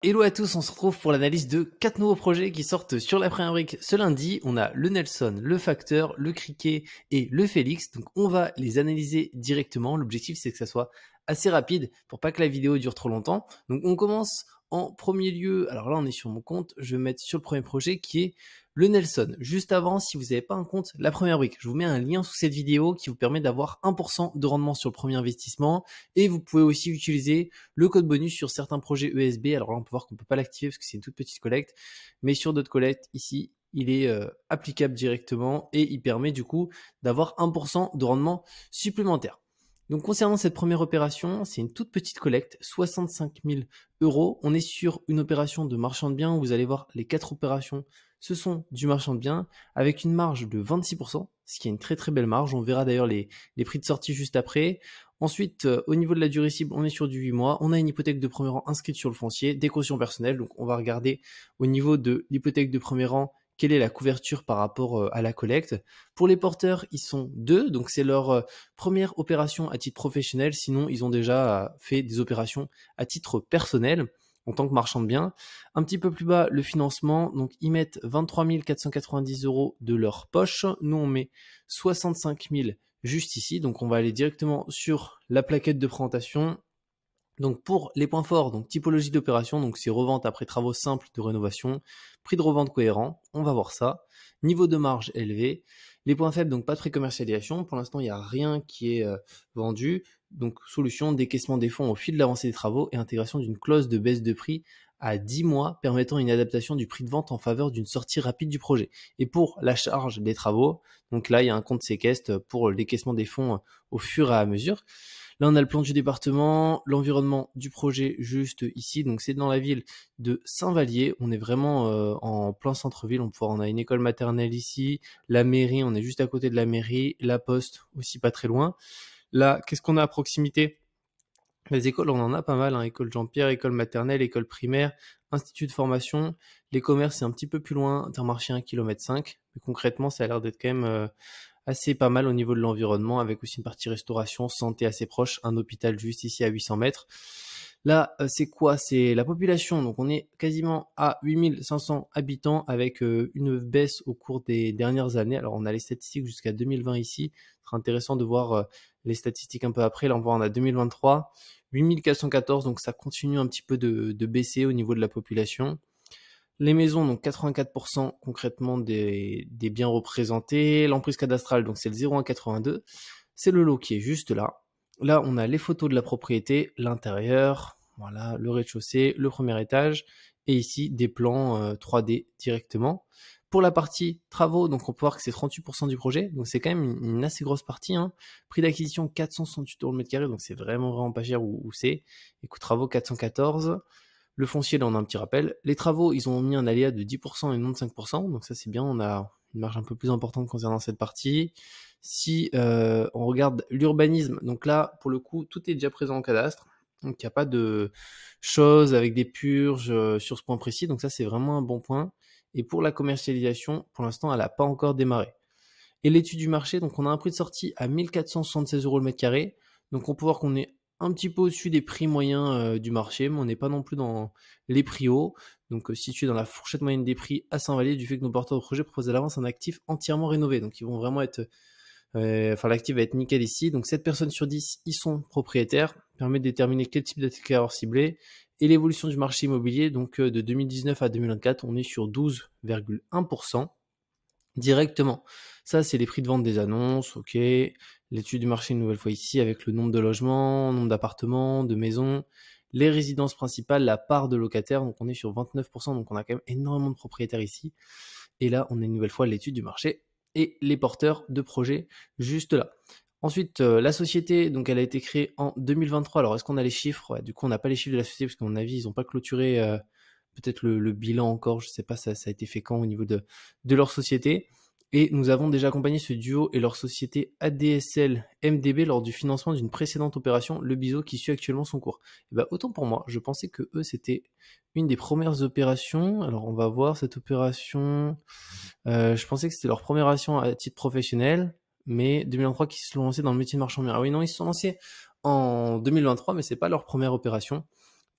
Hello à tous, on se retrouve pour l'analyse de 4 nouveaux projets qui sortent sur la première brique ce lundi. On a le Nelson, le Facteur, le Criquet et le Félix. Donc on va les analyser directement. L'objectif c'est que ça soit assez rapide pour pas que la vidéo dure trop longtemps. Donc on commence en premier lieu. Alors là on est sur mon compte. Je vais mettre sur le premier projet qui est le Nelson. Juste avant, si vous n'avez pas un compte, la première brique, je vous mets un lien sous cette vidéo qui vous permet d'avoir 1% de rendement sur le premier investissement. Et vous pouvez aussi utiliser le code bonus sur certains projets ESB. Alors là, on peut voir qu'on peut pas l'activer parce que c'est une toute petite collecte. Mais sur d'autres collectes, ici, il est applicable directement et il permet du coup d'avoir 1% de rendement supplémentaire. Donc concernant cette première opération, c'est une toute petite collecte, 65 000 euros. On est sur une opération de marchand de biens où vous allez voir les 4 opérations, ce sont du marchand de biens avec une marge de 26%, ce qui est une très très belle marge. On verra d'ailleurs les prix de sortie juste après. Ensuite, au niveau de la durée cible, on est sur du 8 mois. On a une hypothèque de premier rang inscrite sur le foncier, des cautions personnelles. Donc on va regarder au niveau de l'hypothèque de premier rang quelle est la couverture par rapport à la collecte. Pour les porteurs, ils sont 2, donc c'est leur première opération à titre professionnel. Sinon, ils ont déjà fait des opérations à titre personnel en tant que marchand de biens. Un petit peu plus bas, le financement. Donc ils mettent 23 490 euros de leur poche. Nous, on met 65 000 juste ici. Donc on va aller directement sur la plaquette de présentation. Donc pour les points forts, donc typologie d'opération, donc c'est revente après travaux simples de rénovation, prix de revente cohérent, on va voir ça. Niveau de marge élevé. Les points faibles, donc pas de précommercialisation. Pour l'instant, il n'y a rien qui est vendu. Donc solution, décaissement des fonds au fil de l'avancée des travaux et intégration d'une clause de baisse de prix à 10 mois permettant une adaptation du prix de vente en faveur d'une sortie rapide du projet. Et pour la charge des travaux, donc là, il y a un compte séquestre pour le décaissement des fonds au fur et à mesure. Là, on a le plan du département, l'environnement du projet juste ici. Donc, c'est dans la ville de Saint-Vallier. On est vraiment en plein centre-ville. On a une école maternelle ici, la mairie, on est juste à côté de la mairie, la poste aussi pas très loin. Là, qu'est-ce qu'on a à proximité? Les écoles, on en a pas mal, hein. École Jean-Pierre, école maternelle, école primaire, institut de formation. Les commerces, c'est un petit peu plus loin, Intermarché 1,5 km. Mais concrètement, ça a l'air d'être quand même assez pas mal au niveau de l'environnement, avec aussi une partie restauration, santé assez proche, un hôpital juste ici à 800 mètres. Là, c'est quoi? C'est la population. Donc, on est quasiment à 8500 habitants avec une baisse au cours des dernières années. Alors, on a les statistiques jusqu'à 2020 ici. Ce sera intéressant de voir les statistiques un peu après. Là, on voit on a 2023, 8414. Donc, ça continue un petit peu de baisser au niveau de la population. Les maisons, donc 84% concrètement des biens représentés. L'emprise cadastrale, donc c'est le 0182. C'est le lot qui est juste là. Là, on a les photos de la propriété, l'intérieur, voilà, le rez-de-chaussée, le premier étage, et ici des plans 3D directement. Pour la partie travaux, donc on peut voir que c'est 38% du projet, donc c'est quand même une assez grosse partie, hein. Prix d'acquisition 468 euros le mètre carré, donc c'est vraiment pas cher où c'est. Et coût travaux 414. Le foncier, là, on a un petit rappel. Les travaux, ils ont mis un aléa de 10% et non de 5%. Donc ça, c'est bien. On a une marge un peu plus importante concernant cette partie. Si on regarde l'urbanisme, donc là, pour le coup, tout est déjà présent en cadastre. Donc il n'y a pas de choses avec des purges sur ce point précis. Donc ça, c'est vraiment un bon point. Et pour la commercialisation, pour l'instant, elle n'a pas encore démarré. Et l'étude du marché, donc on a un prix de sortie à 1476 euros le mètre carré. Donc on peut voir qu'on est un petit peu au-dessus des prix moyens du marché, mais on n'est pas non plus dans les prix hauts. Donc situé dans la fourchette moyenne des prix à Saint-Vallier, du fait que nos porteurs de projet proposent à l'avance un actif entièrement rénové. Donc ils vont vraiment être... l'actif va être nickel ici. Donc 7 personnes sur 10, ils sont propriétaires. Permet de déterminer quel type d'acquéreur ciblé. Et l'évolution du marché immobilier, donc de 2019 à 2024, on est sur 12,1%. Directement. Ça, c'est les prix de vente des annonces, ok. L'étude du marché une nouvelle fois ici avec le nombre de logements, nombre d'appartements, de maisons, les résidences principales, la part de locataires, donc on est sur 29%, donc on a quand même énormément de propriétaires ici. Et là, on a une nouvelle fois l'étude du marché et les porteurs de projets juste là. Ensuite, la société, donc elle a été créée en 2023. Alors, est-ce qu'on a les chiffres? Ouais, du coup, on n'a pas les chiffres de la société parce qu'à mon avis, ils n'ont pas clôturé peut-être le bilan encore. Je sais pas, ça a été fait quand au niveau de leur société. Et nous avons déjà accompagné ce duo et leur société ADSL MDB lors du financement d'une précédente opération, le BISO, qui suit actuellement son cours. Et bah, autant pour moi, je pensais que eux, c'était une des premières opérations. Alors, on va voir cette opération. Je pensais que c'était leur première opération à titre professionnel, mais 2023 qui se sont lancés dans le métier de marchand de biens. Ah oui, non, ils se sont lancés en 2023, mais c'est pas leur première opération.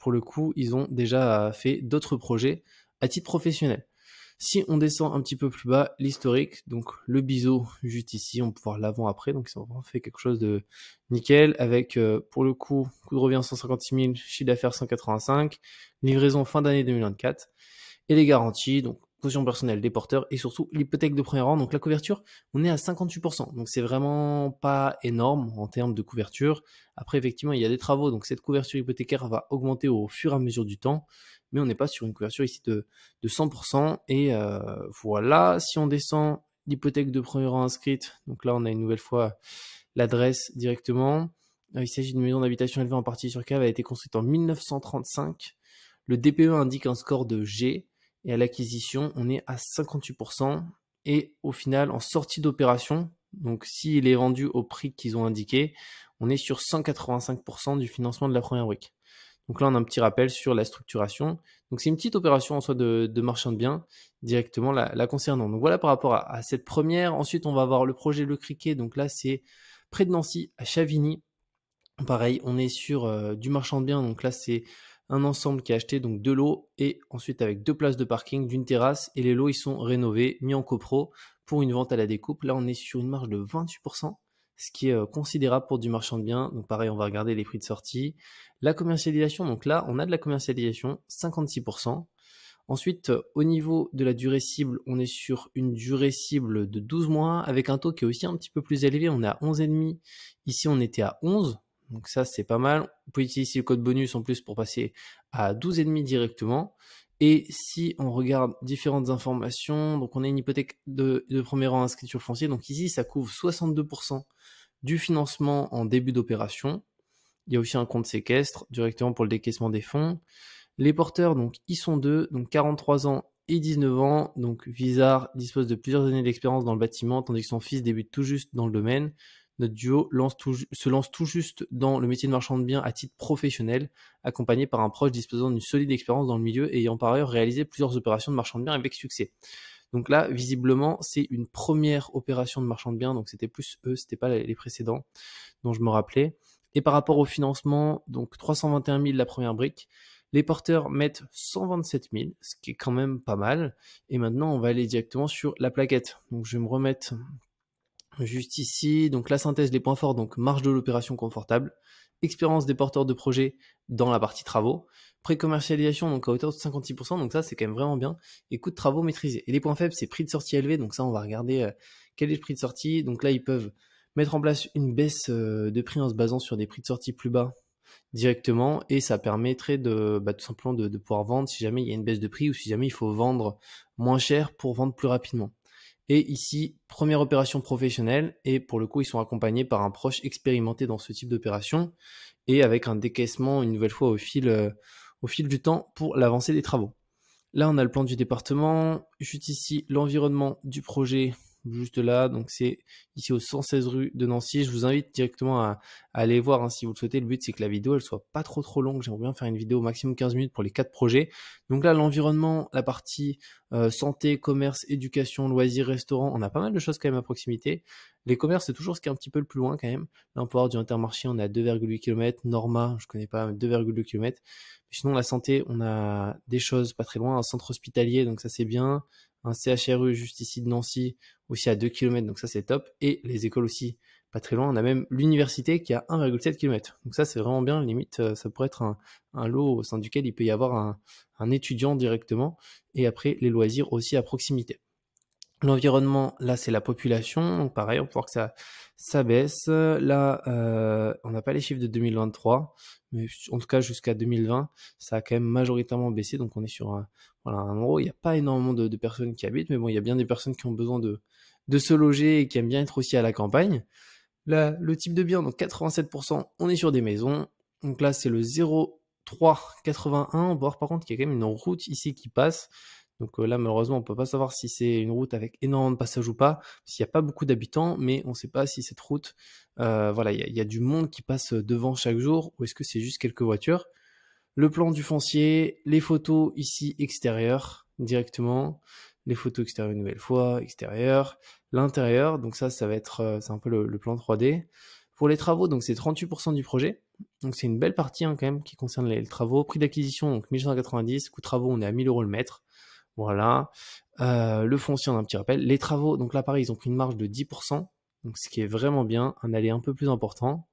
pour le coup, ils ont déjà fait d'autres projets à titre professionnel. Si on descend un petit peu plus bas, l'historique, donc le biseau juste ici, on peut voir l'avant après, donc ils ont vraiment fait quelque chose de nickel avec pour le coup, coût de revient 156 000, chiffre d'affaires 185, livraison fin d'année 2024 et les garanties, donc caution personnelle des porteurs et surtout l'hypothèque de premier rang. Donc la couverture, on est à 58%, donc c'est vraiment pas énorme en termes de couverture. Après effectivement, il y a des travaux, donc cette couverture hypothécaire va augmenter au fur et à mesure du temps, mais on n'est pas sur une couverture ici de 100%. Et voilà, si on descend l'hypothèque de premier rang inscrite, donc là on a une nouvelle fois l'adresse directement. Il s'agit d'une maison d'habitation élevée en partie sur cave, elle a été construite en 1935. Le DPE indique un score de G et à l'acquisition, on est à 58%. Et au final, en sortie d'opération, donc s'il est vendu au prix qu'ils ont indiqué, on est sur 185% du financement de la première brique. Donc là, on a un petit rappel sur la structuration. Donc c'est une petite opération en soi de marchand de biens directement la concernant. Donc voilà par rapport à cette première. Ensuite, on va avoir le projet Le Criquet. Donc là, c'est près de Nancy, à Chavigny. Pareil, on est sur du marchand de biens. Donc là, c'est un ensemble qui est acheté, donc 2 lots, et ensuite avec 2 places de parking, d'une terrasse, et les lots, ils sont rénovés, mis en copro pour une vente à la découpe. Là, on est sur une marge de 28%, ce qui est considérable pour du marchand de biens. Donc pareil, on va regarder les prix de sortie. La commercialisation, donc là, on a de la commercialisation, 56%. Ensuite, au niveau de la durée cible, on est sur une durée cible de 12 mois, avec un taux qui est aussi un petit peu plus élevé. On est à 11,5. Ici, on était à 11. Donc ça, c'est pas mal. Vous pouvez utiliser le code bonus en plus pour passer à 12,5 directement. Et si on regarde différentes informations, donc on a une hypothèque de premier rang inscrite sur le foncier. Donc ici, ça couvre 62% du financement en début d'opération. Il y a aussi un compte séquestre directement pour le décaissement des fonds. Les porteurs, donc ils sont deux, donc 43 ans et 19 ans. Donc Vizard dispose de plusieurs années d'expérience dans le bâtiment, tandis que son fils débute tout juste dans le domaine. Notre duo se lance tout juste dans le métier de marchand de biens à titre professionnel, accompagné par un proche disposant d'une solide expérience dans le milieu et ayant par ailleurs réalisé plusieurs opérations de marchand de biens avec succès. Donc là, visiblement, c'est une première opération de marchand de biens, donc c'était plus eux, c'était pas les précédents dont je me rappelais. Et par rapport au financement, donc 321 000 la première brique, les porteurs mettent 127 000, ce qui est quand même pas mal. Et maintenant, on va aller directement sur la plaquette. Donc je vais me remettre juste ici, donc la synthèse, les points forts, donc marge de l'opération confortable, expérience des porteurs de projet dans la partie travaux, pré-commercialisation donc à hauteur de 56%, donc ça c'est quand même vraiment bien, et coût de travaux maîtrisé. Et les points faibles, c'est prix de sortie élevé, donc ça on va regarder quel est le prix de sortie. Donc là ils peuvent mettre en place une baisse de prix en se basant sur des prix de sortie plus bas directement, et ça permettrait de tout simplement de pouvoir vendre si jamais il y a une baisse de prix ou si jamais il faut vendre moins cher pour vendre plus rapidement. Et ici, première opération professionnelle, et pour le coup, ils sont accompagnés par un proche expérimenté dans ce type d'opération, et avec un décaissement une nouvelle fois au fil du temps pour l'avancée des travaux. Là, on a le plan du département, juste ici, l'environnement du projet, juste là, donc c'est ici au 116 rue de Nancy. Je vous invite directement à aller voir hein, si vous le souhaitez. Le but, c'est que la vidéo, elle soit pas trop longue. J'aimerais bien faire une vidéo au maximum 15 minutes pour les 4 projets. Donc là, l'environnement, la partie santé, commerce, éducation, loisirs, restaurants, on a pas mal de choses quand même à proximité. Les commerces, c'est toujours ce qui est un petit peu le plus loin quand même. Là, on peut avoir du Intermarché, on est à 2,8 km. Norma, je connais pas, 2,2 km. Sinon, la santé, on a des choses pas très loin. Un centre hospitalier, donc ça c'est bien. Un CHRU juste ici de Nancy, aussi à 2 km, donc ça c'est top. Et les écoles aussi, pas très loin. On a même l'université qui est à 1,7 km. Donc ça c'est vraiment bien. Limite, ça pourrait être un lot au sein duquel il peut y avoir un étudiant directement. Et après, les loisirs aussi à proximité. L'environnement, là, c'est la population. Donc, pareil, on peut voir que ça baisse. Là, on n'a pas les chiffres de 2023, mais en tout cas, jusqu'à 2020, ça a quand même majoritairement baissé. Donc, on est sur un endroit où il n'y a pas énormément de personnes qui habitent, mais bon, il y a bien des personnes qui ont besoin de se loger et qui aiment bien être aussi à la campagne. Là, le type de bien, donc 87%, on est sur des maisons. Donc là, c'est le 0381. On peut voir par contre qu'il y a quand même une route ici qui passe. Donc là, malheureusement, on peut pas savoir si c'est une route avec énormément de passages ou pas, s'il n'y a pas beaucoup d'habitants, mais on ne sait pas si cette route, voilà, il y a du monde qui passe devant chaque jour, ou est-ce que c'est juste quelques voitures. Le plan du foncier, les photos ici extérieures, directement, les photos extérieures une nouvelle fois, extérieures, l'intérieur, donc ça va être, c'est un peu le plan 3D. Pour les travaux, donc c'est 38% du projet. Donc c'est une belle partie hein, quand même qui concerne les travaux. Prix d'acquisition, donc 1190. Coût de travaux, on est à 1000 € le mètre. Voilà. Le foncier, on a un petit rappel. Les travaux, donc là pareil, ils ont pris une marge de 10%, donc ce qui est vraiment bien, un aller un peu plus important.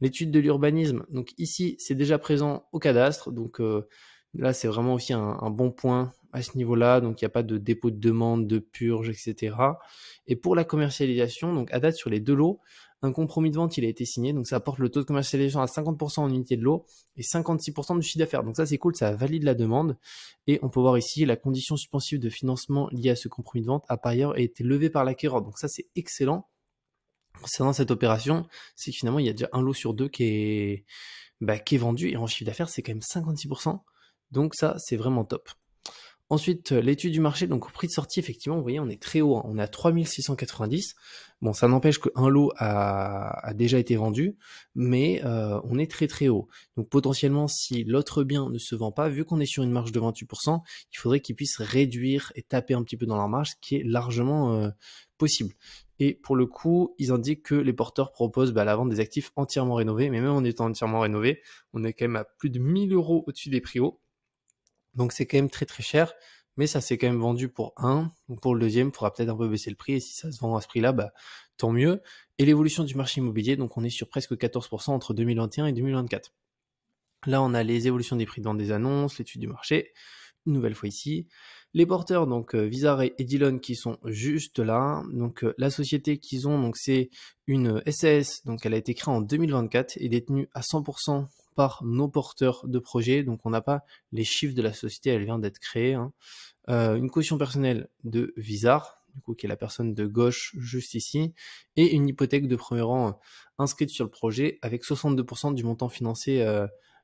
L'étude de l'urbanisme, donc ici c'est déjà présent au cadastre, donc là c'est vraiment aussi un bon point à ce niveau-là, donc il n'y a pas de dépôt de demande, de purge, etc. Et pour la commercialisation, donc à date sur les deux lots, un compromis de vente il a été signé, donc ça apporte le taux de commercialisation à 50% en unité de lot et 56% du chiffre d'affaires. Donc ça c'est cool, ça valide la demande. Et on peut voir ici la condition suspensive de financement liée à ce compromis de vente a par ailleurs été levée par l'acquéreur. Donc ça c'est excellent. Concernant cette opération, c'est que finalement il y a déjà un lot sur deux qui est vendu et en chiffre d'affaires c'est quand même 56%. Donc ça c'est vraiment top. Ensuite, l'étude du marché, donc au prix de sortie, effectivement, vous voyez, on est très haut, hein, on est à 3690. Bon, ça n'empêche qu'un lot a déjà été vendu, mais on est très très haut. Donc potentiellement, si l'autre bien ne se vend pas, vu qu'on est sur une marge de 28%, il faudrait qu'ils puissent réduire et taper un petit peu dans leur marge, ce qui est largement possible. Et pour le coup, ils indiquent que les porteurs proposent la vente des actifs entièrement rénovés, mais même en étant entièrement rénovés, on est quand même à plus de 1000 € au-dessus des prix hauts. Donc c'est quand même très très cher, mais ça s'est quand même vendu pour un. Donc pour le deuxième, il faudra peut-être un peu baisser le prix, et si ça se vend à ce prix-là, tant mieux. Et l'évolution du marché immobilier, donc on est sur presque 14% entre 2021 et 2024. Là, on a les évolutions des prix de vente des annonces, l'étude du marché, une nouvelle fois ici. Les porteurs, donc Vizar et Edilon qui sont juste là. Donc la société qu'ils ont, donc c'est une SAS, donc elle a été créée en 2024 et détenue à 100% par nos porteurs de projet. Donc on n'a pas les chiffres de la société, elle vient d'être créée. Hein. Une caution personnelle de Vizar, du coup qui est la personne de gauche juste ici, et une hypothèque de premier rang inscrite sur le projet avec 62% du montant financé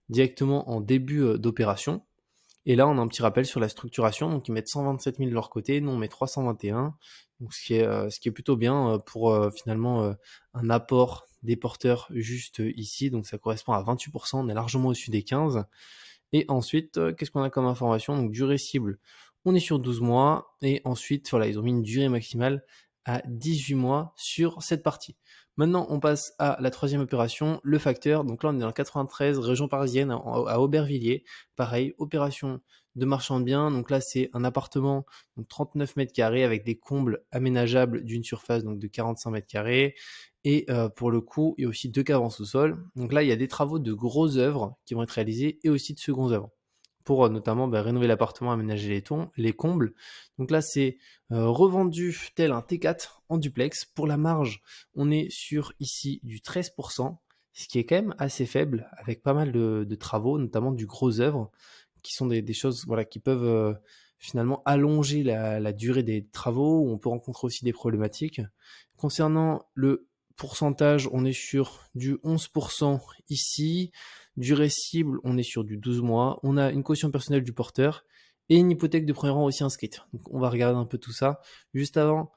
directement en début d'opération. Et là, on a un petit rappel sur la structuration. Donc, ils mettent 127 000 de leur côté. Nous, on met 321. Donc, ce qui est plutôt bien pour finalement un apport des porteurs juste ici. Donc, ça correspond à 28%. On est largement au-dessus des 15. Et ensuite, qu'est-ce qu'on a comme information? Donc, durée cible, on est sur 12 mois. Et ensuite, voilà, ils ont mis une durée maximale à 18 mois sur cette partie. Maintenant, on passe à la troisième opération, le facteur. Donc là, on est dans le 93, région parisienne, à Aubervilliers. Pareil, opération de marchand de biens. Donc là, c'est un appartement, donc 39 mètres carrés avec des combles aménageables d'une surface donc de 45 mètres carrés. Et pour le coup, il y a aussi 2 caves en sous-sol. Donc là, il y a des travaux de grosses œuvres qui vont être réalisés et aussi de secondes œuvres pour notamment rénover l'appartement, aménager les combles. Donc là, c'est revendu tel un T4 en duplex. Pour la marge, on est sur ici du 13%, ce qui est quand même assez faible, avec pas mal de travaux, notamment du gros œuvre, qui sont des choses voilà, qui peuvent finalement allonger la durée des travaux, où on peut rencontrer aussi des problématiques. Concernant le pourcentage, on est sur du 11% ici. Durée cible, on est sur du 12 mois. On a une caution personnelle du porteur et une hypothèque de premier rang aussi inscrite. Donc on va regarder un peu tout ça. Juste avant,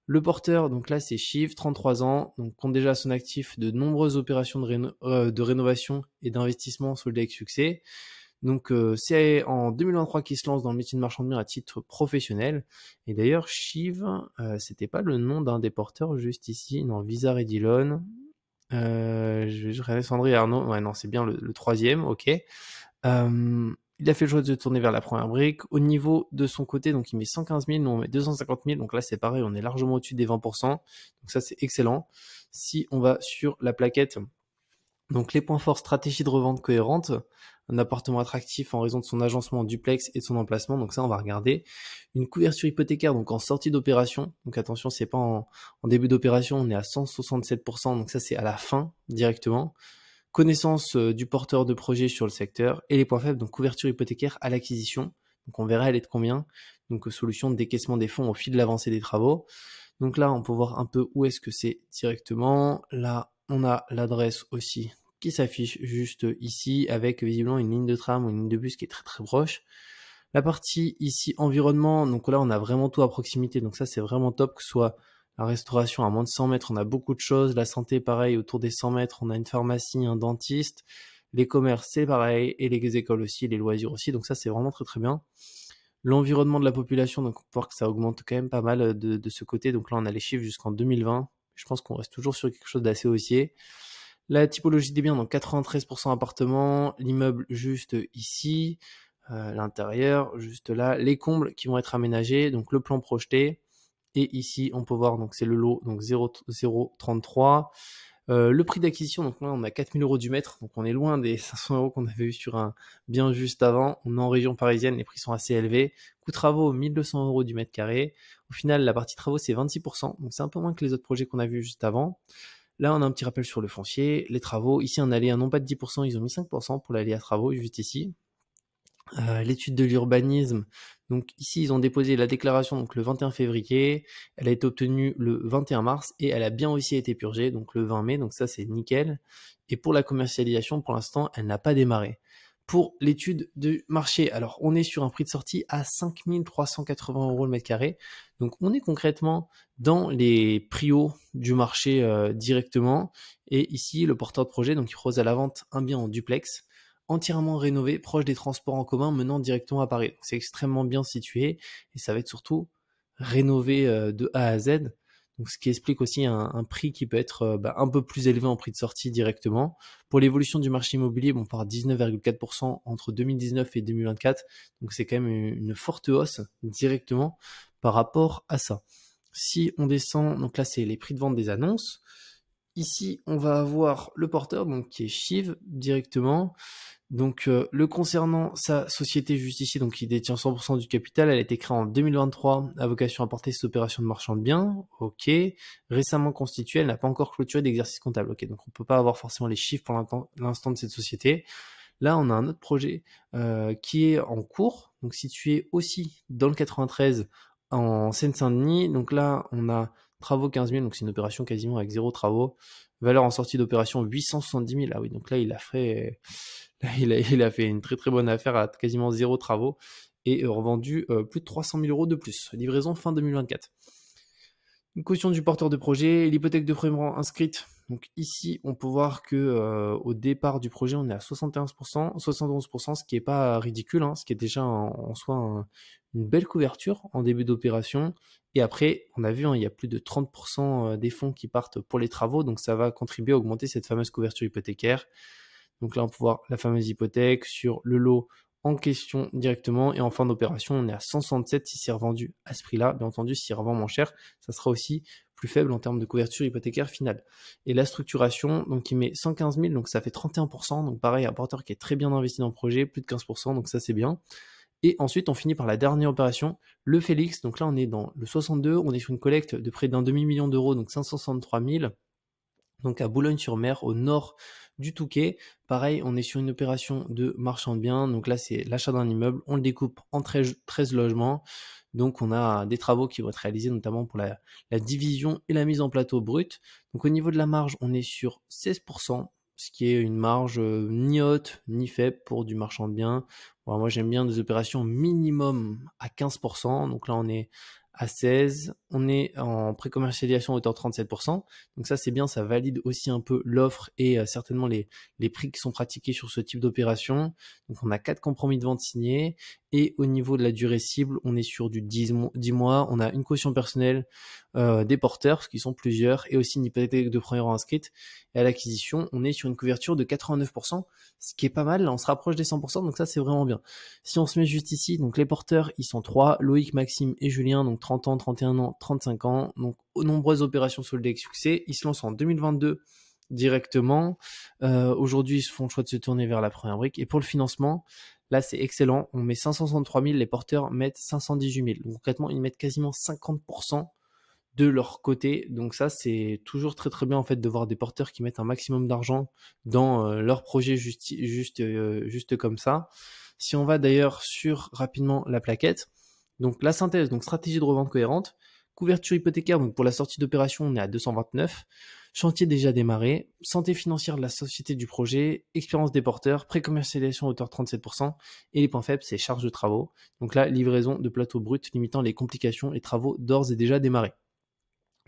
le porteur, donc là c'est Chiffre, 33 ans, donc compte déjà à son actif de nombreuses opérations de rénovation et d'investissement soldées avec succès. Donc c'est en 2023 qu'il se lance dans le métier de marchand de biens à titre professionnel. Et d'ailleurs, Chiv, c'était pas le nom d'un des porteurs juste ici, non, Vizar et Dillon. Je Alexandrie Arnaud, ouais non, c'est bien le troisième, ok. Il a fait le choix de se tourner vers la première brique. Au niveau de son côté, donc il met 115 000, nous on met 250 000, donc là c'est pareil, on est largement au-dessus des 20%, donc ça c'est excellent. Si on va sur la plaquette, donc les points forts, stratégie de revente cohérente, un appartement attractif en raison de son agencement en duplex et de son emplacement, donc ça on va regarder. Une couverture hypothécaire, donc en sortie d'opération, donc attention c'est pas en début d'opération, on est à 167%, donc ça c'est à la fin directement. Connaissance du porteur de projet sur le secteur, et les points faibles, donc couverture hypothécaire à l'acquisition, donc on verra elle est de combien, donc solution de décaissement des fonds au fil de l'avancée des travaux. Donc là on peut voir un peu où est-ce que c'est directement, là on a l'adresse aussi qui s'affiche juste ici avec visiblement une ligne de tram ou une ligne de bus qui est très très proche. La partie ici environnement, donc là on a vraiment tout à proximité, donc ça c'est vraiment top, que ce soit la restauration à moins de 100 mètres, on a beaucoup de choses, la santé pareil, autour des 100 mètres, on a une pharmacie, un dentiste, les commerces c'est pareil, et les écoles aussi, les loisirs aussi, donc ça c'est vraiment très très bien. L'environnement de la population, donc on peut voir que ça augmente quand même pas mal de ce côté, donc là on a les chiffres jusqu'en 2020, je pense qu'on reste toujours sur quelque chose d'assez haussier. La typologie des biens, donc 93% appartements, l'immeuble juste ici, l'intérieur juste là, les combles qui vont être aménagés, donc le plan projeté. Et ici, on peut voir, donc c'est le lot, donc 0,33. Le prix d'acquisition, donc là, on a 4 000 € du mètre, donc on est loin des 500 € qu'on avait eu sur un bien juste avant. On est en région parisienne, les prix sont assez élevés. Coût travaux, 1 200 € du mètre carré. Au final, la partie travaux, c'est 26%, donc c'est un peu moins que les autres projets qu'on a vus juste avant. Là, on a un petit rappel sur le foncier, les travaux. Ici, un aléa non pas de 10%, ils ont mis 5% pour l'aléa travaux, juste ici. L'étude de l'urbanisme. Donc ici, ils ont déposé la déclaration donc le 21 février. Elle a été obtenue le 21 mars et elle a bien aussi été purgée donc le 20 mai. Donc ça, c'est nickel. Et pour la commercialisation, pour l'instant, elle n'a pas démarré. Pour l'étude de marché, alors on est sur un prix de sortie à 5 380 € le mètre carré. Donc on est concrètement dans les prix hauts du marché directement. Et ici, le porteur de projet, donc il propose à la vente un bien en duplex, entièrement rénové, proche des transports en commun menant directement à Paris. C'est extrêmement bien situé et ça va être surtout rénové de A à Z. Donc, ce qui explique aussi un prix qui peut être un peu plus élevé en prix de sortie directement. Pour l'évolution du marché immobilier, on part 19,4% entre 2019 et 2024. Donc c'est quand même une forte hausse directement par rapport à ça. Si on descend, donc là c'est les prix de vente des annonces. Ici, on va avoir le porteur, donc qui est Chiv directement. Donc le concernant sa société juste ici, donc il détient 100% du capital, elle a été créée en 2023, a vocation à porter cette opération de marchand de biens, ok. Récemment constituée, elle n'a pas encore clôturé d'exercice comptable, ok. Donc on peut pas avoir forcément les chiffres pour l'instant de cette société. Là, on a un autre projet qui est en cours, donc situé aussi dans le 93 en Seine-Saint-Denis. Donc là, on a travaux 15 000, donc c'est une opération quasiment avec zéro travaux. Valeur en sortie d'opération 870 000. Ah oui, donc là, il a fait une très très bonne affaire à quasiment zéro travaux et revendu plus de 300 000 € de plus. Livraison fin 2024. Une caution du porteur de projet, l'hypothèque de premier rang inscrite. Donc ici, on peut voir que au départ du projet, on est à 71%, 71%, ce qui est pas ridicule, ce qui est déjà en soi une belle couverture en début d'opération. Et après, on a vu, il y a plus de 30% des fonds qui partent pour les travaux, donc ça va contribuer à augmenter cette fameuse couverture hypothécaire. Donc là, on peut voir la fameuse hypothèque sur le lot en question directement. Et en fin d'opération, on est à 167 si c'est revendu à ce prix-là. Bien entendu, s'il revend moins cher, ça sera aussi plus faible en termes de couverture hypothécaire finale. Et la structuration, donc il met 115 000, donc ça fait 31%. Donc pareil, un porteur qui est très bien investi dans le projet, plus de 15%, donc ça c'est bien. Et ensuite, on finit par la dernière opération, le Félix. Donc là, on est dans le 62, on est sur une collecte de près d'un demi-million d'euros, donc 563 000. Donc à Boulogne-sur-Mer, au nord du Touquet. Pareil, on est sur une opération de marchand de biens. Donc là, c'est l'achat d'un immeuble. On le découpe en 13 logements. Donc on a des travaux qui vont être réalisés notamment pour la division et la mise en plateau brut. Donc au niveau de la marge, on est sur 16%, ce qui est une marge ni haute ni faible pour du marchand de biens. Bon, moi j'aime bien des opérations minimum à 15%. Donc là on est à 16, on est en pré-commercialisation à hauteur de 37%, donc ça c'est bien, ça valide aussi un peu l'offre et certainement les prix qui sont pratiqués sur ce type d'opération. Donc on a 4 compromis de vente signés, et au niveau de la durée cible, on est sur du 10 mois, on a une caution personnelle des porteurs, ce qui sont plusieurs, et aussi une hypothèque de premier rang inscrite, et à l'acquisition, on est sur une couverture de 89%, ce qui est pas mal, là on se rapproche des 100%, donc ça c'est vraiment bien. Si on se met juste ici, donc les porteurs, ils sont 3, Loïc, Maxime et Julien, donc 30 ans, 31 ans, 35 ans, donc aux nombreuses opérations soldées avec succès. Ils se lancent en 2022 directement. Aujourd'hui, ils se font le choix de se tourner vers la première brique. Et pour le financement, là, c'est excellent. On met 563 000, les porteurs mettent 518 000. Donc concrètement, ils mettent quasiment 50% de leur côté. Donc ça, c'est toujours très très bien en fait de voir des porteurs qui mettent un maximum d'argent dans leur projet juste comme ça. Si on va d'ailleurs sur rapidement la plaquette, donc la synthèse, donc stratégie de revente cohérente, couverture hypothécaire, donc pour la sortie d'opération, on est à 229, chantier déjà démarré, santé financière de la société du projet, expérience des porteurs, pré-commercialisation à hauteur de 37%, et les points faibles, c'est charge de travaux. Donc là, livraison de plateau brut limitant les complications et travaux d'ores et déjà démarrés.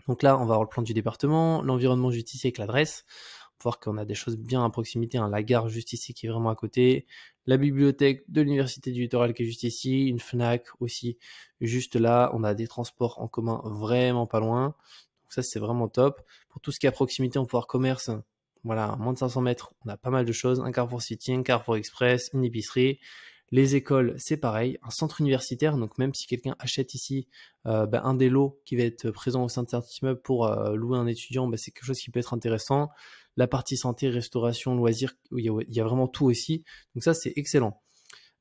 Donc là, on va avoir le plan du département, l'environnement juste ici avec l'adresse. On va voir qu'on a des choses bien à proximité, la gare juste ici qui est vraiment à côté, la bibliothèque de l'université du littoral qui est juste ici, une Fnac aussi juste là. On a des transports en commun vraiment pas loin. Donc ça, c'est vraiment top. Pour tout ce qui est à proximité, on peut voir commerce. voilà, à moins de 500 mètres, on a pas mal de choses, un Carrefour City, un Carrefour Express, une épicerie. Les écoles, c'est pareil, un centre universitaire, donc même si quelqu'un achète ici un des lots qui va être présent au sein de cet immeuble pour louer un étudiant, c'est quelque chose qui peut être intéressant. La partie santé, restauration, loisirs, où il y a vraiment tout aussi, donc ça c'est excellent.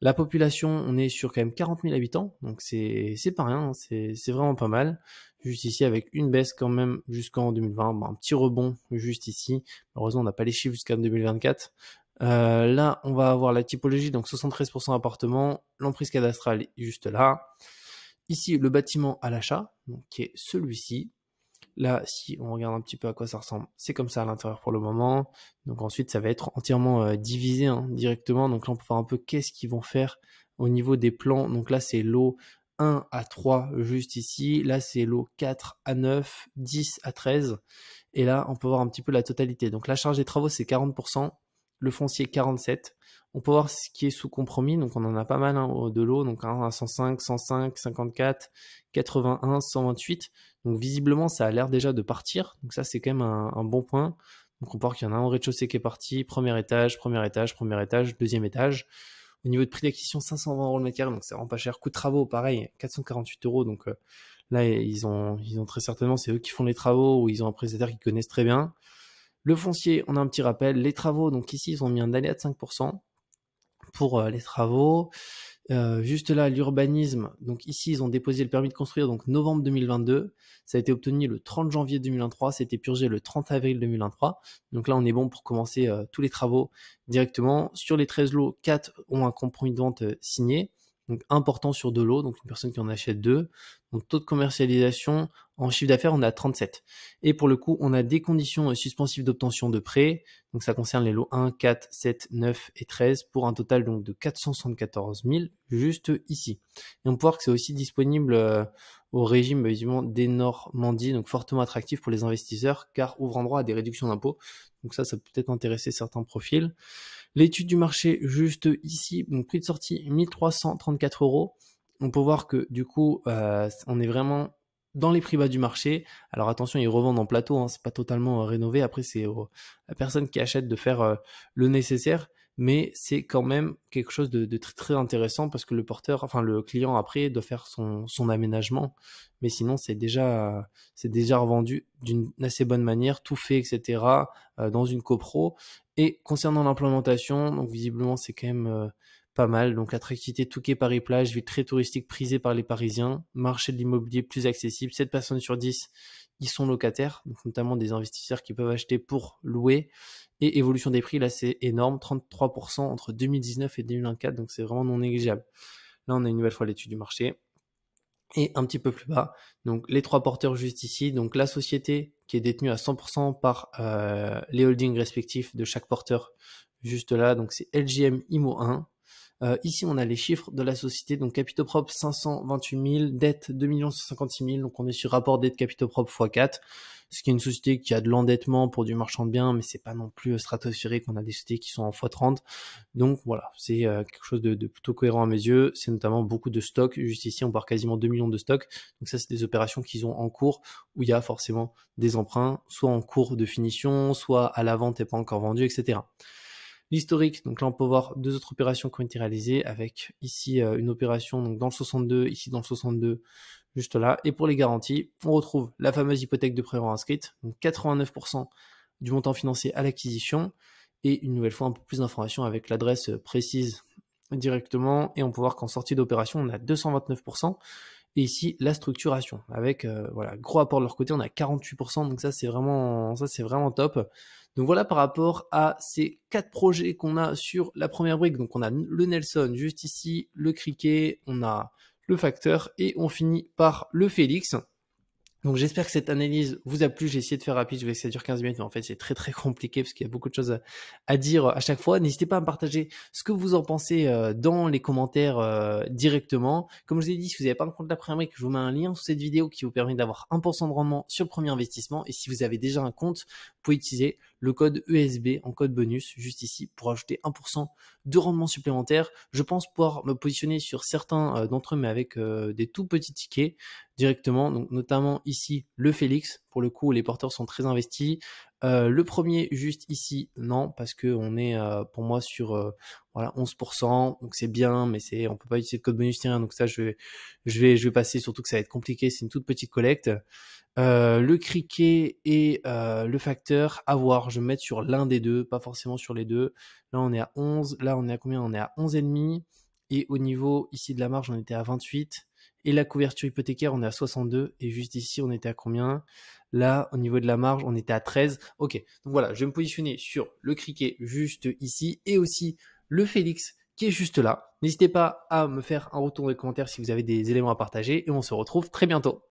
La population, on est sur quand même 40 000 habitants, donc c'est pas rien, hein, c'est vraiment pas mal. Juste ici avec une baisse quand même jusqu'en 2020, un petit rebond juste ici. Malheureusement, on n'a pas les chiffres jusqu'en 2024. Là, on va avoir la typologie, donc 73% appartements, l'emprise cadastrale est juste là. Ici, le bâtiment à l'achat, donc qui est celui-ci. Là, si on regarde un petit peu à quoi ça ressemble, c'est comme ça à l'intérieur pour le moment. Donc ensuite, ça va être entièrement divisé directement. Donc là, on peut voir un peu qu'est-ce qu'ils vont faire au niveau des plans. Donc là, c'est lot 1 à 3 juste ici. Là, c'est lot 4 à 9, 10 à 13. Et là, on peut voir un petit peu la totalité. Donc la charge des travaux, c'est 40%. Le foncier, 47%. On peut voir ce qui est sous compromis. Donc on en a pas mal de lots. Donc 1 à 105, 105, 54, 81, 128. Donc visiblement, ça a l'air déjà de partir. Donc ça, c'est quand même un bon point. Donc on peut voir qu'il y en a un au rez-de-chaussée qui est parti. Premier étage, deuxième étage. Au niveau de prix d'acquisition, 520 € le mètre carré. Donc c'est vraiment pas cher. Coût de travaux, pareil, 448 €. Donc là, ils ont très certainement, c'est eux qui font les travaux ou ils ont un prestataire qui connaissent très bien. Le foncier, on a un petit rappel. Les travaux, donc ici, ils ont mis un aléa de 5% pour les travaux. Juste là, l'urbanisme, donc ici, ils ont déposé le permis de construire, donc novembre 2022. Ça a été obtenu le 30 janvier 2023. C'était purgé le 30 avril 2023. Donc là, on est bon pour commencer tous les travaux directement. Sur les 13 lots, 4 ont un compromis de vente signé. Donc important sur 2 lots, donc une personne qui en achète 2. Donc taux de commercialisation en chiffre d'affaires, on a 37. Et pour le coup, on a des conditions suspensives d'obtention de prêt. Donc ça concerne les lots 1, 4, 7, 9 et 13 pour un total donc de 474 000 juste ici. Et on peut voir que c'est aussi disponible au régime évidemment des Normandie, donc fortement attractif pour les investisseurs car ouvrant droit à des réductions d'impôts. Donc ça peut peut-être intéresser certains profils. L'étude du marché juste ici, donc prix de sortie 1334 €. On peut voir que du coup, on est vraiment dans les prix bas du marché. Alors attention, ils revendent en plateau, hein, c'est pas totalement rénové. Après, c'est la personne qui achète de faire le nécessaire, mais c'est quand même quelque chose de très, très intéressant parce que le client après doit faire son aménagement. Mais sinon, c'est déjà revendu d'une assez bonne manière, tout fait, etc. Dans une copro. Et concernant l'implémentation, donc visiblement c'est quand même pas mal. Donc attractivité Touquet Paris plage, ville très touristique prisée par les Parisiens, marché de l'immobilier plus accessible, 7 personnes sur 10 ils sont locataires, donc notamment des investisseurs qui peuvent acheter pour louer. Et évolution des prix, là c'est énorme, 33% entre 2019 et 2024, donc c'est vraiment non négligeable. Là on a une nouvelle fois l'étude du marché. Et un petit peu plus bas, donc les 3 porteurs juste ici, donc la société qui est détenue à 100% par les holdings respectifs de chaque porteur juste là, donc c'est LGM Imo 1. Ici on a les chiffres de la société, donc capitaux propres 528 000, dette 2 156 000, donc on est sur rapport dette capitaux propres x4, ce qui est une société qui a de l'endettement pour du marchand de biens, mais c'est pas non plus stratosphérique, on a des sociétés qui sont en x30, donc voilà, c'est quelque chose de plutôt cohérent à mes yeux. C'est notamment beaucoup de stocks. Juste ici, on part quasiment 2 millions de stocks. Donc ça, c'est des opérations qu'ils ont en cours où il y a forcément des emprunts, soit en cours de finition, soit à la vente et pas encore vendu, etc. L'historique, donc là, on peut voir 2 autres opérations qui ont été réalisées avec ici une opération donc dans le 62, ici dans le 62, juste là. Et pour les garanties, on retrouve la fameuse hypothèque de prévent inscrite, donc 89% du montant financier à l'acquisition. Et une nouvelle fois, un peu plus d'informations avec l'adresse précise directement. Et on peut voir qu'en sortie d'opération, on a 229%. Et ici, la structuration avec gros apport de leur côté, on a 48%. Donc ça, c'est vraiment top. Donc voilà par rapport à ces 4 projets qu'on a sur la première brique. Donc on a le Nelson juste ici, le Criquet, on a le Facteur et on finit par le Félix. Donc j'espère que cette analyse vous a plu. J'ai essayé de faire rapide, je vais essayer de dire 15 minutes, mais en fait c'est très très compliqué parce qu'il y a beaucoup de choses à dire à chaque fois. N'hésitez pas à me partager ce que vous en pensez dans les commentaires directement. Comme je vous ai dit, si vous n'avez pas un compte d'après brique, je vous mets un lien sous cette vidéo qui vous permet d'avoir 1% de rendement sur le premier investissement. Et si vous avez déjà un compte, vous pouvez utiliser le code ESB en code bonus juste ici pour ajouter 1% de rendement supplémentaire. Je pense pouvoir me positionner sur certains d'entre eux, mais avec des tout petits tickets directement, donc notamment ici ici le Félix. Pour le coup, les porteurs sont très investis. Le premier juste ici, non, parce que on est pour moi sur voilà 11%, donc c'est bien, mais on peut pas utiliser de code bonus ni rien, donc ça je vais passer, surtout que ça va être compliqué, c'est une toute petite collecte. Le criquet et le facteur, à voir, je vais me mettre sur l'un des deux, pas forcément sur les deux. Là on est à 11, là on est à combien? On est à 11,5, et au niveau ici de la marge on était à 28, et la couverture hypothécaire on est à 62, et juste ici on était à combien? Là au niveau de la marge on était à 13. Ok, donc voilà, je vais me positionner sur le criquet juste ici, et aussi le Félix qui est juste là. N'hésitez pas à me faire un retour dans les commentaires si vous avez des éléments à partager, et on se retrouve très bientôt.